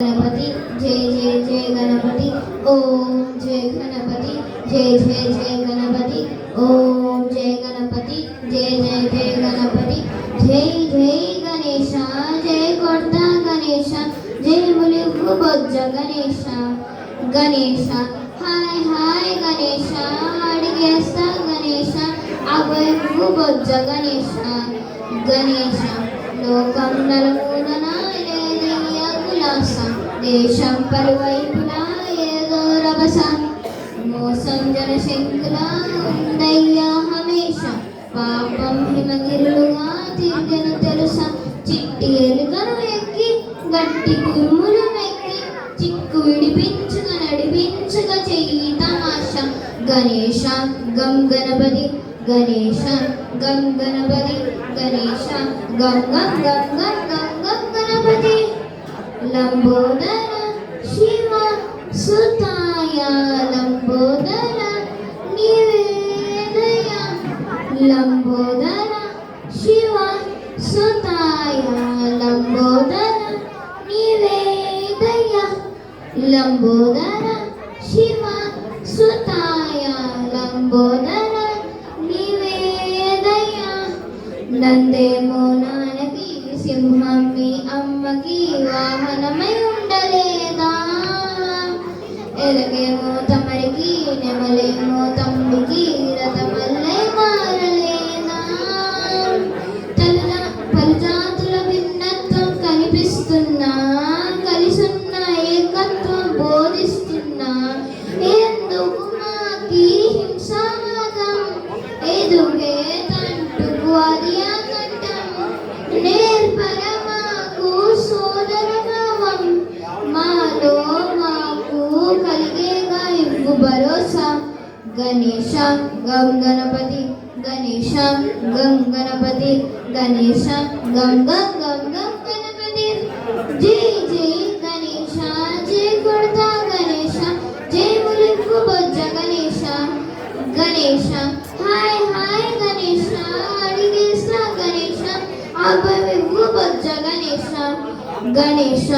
गणपति जय जय जय गणपति ओम जय गणपति जय जय जय गणपति ओम जय गणपति जय जय जय गणपति जय जय गणेश जय कोर्ता गणेश जय मुलिगु बोज्ज गणेश गणेश हाय हाय गणेश अडिगेस्ता गणेश अबयगु बोज्ज गणेश गणेश लोकं नलमूलना దేశం పలువైపులా ఏదో రభస మోసం జనశంకులా ఉందయ్యా హమేష పాపం హిమగిరులుగా తిరిగను తెలుసా చిట్టి ఎలుకను ఎక్కి గట్టి కురుములు మెక్కి చిక్కు విడిపించుగా నడిపించుగా చెయ్యి తమాష గణేశ గం గణపతి గణేశ గం గణపతి గణేశ గం గం గం గం గం గం గణపతి लंबोदर शिव सुताय लंबोदर निवेदय लंबोदर शिव सुताय लंबोदर निवेदय लंबोदर शिव सुताय लंबोदर निवेदय नंदे मोनानकी సింహం మీ అమ్మకి వాహనమై ఉండలేదా ఎలగేమో తమరికి నెమలేమో తమ్ముడికి రథమల్లై మారలేదా పలుజాతుల భిన్నత్వం కనిపిస్తున్నా కలిసున్న ఏకత్వం బోధిస్తున్నా ఎందుకు మాకి హింసావాదం ఎదుగే తంటుకు అది నేర్పరమాకు సోదరభావం మాలో మాకు కలిగేగా ఇవ్వు భరోసా గణేశ గం గణపతి గణేశ గం గణపతి గణేశ గం గం గం గం గణపతి జై జై గణేశ జై కొడతా గణేశ జై ములిగ్గు బొజ్జ గణేశ గణేశ హాయ్ హాయ్ గణేశ అడిగేస్తా గణేశ అభవివ్వు బొజ్జ గణేశ గణేశ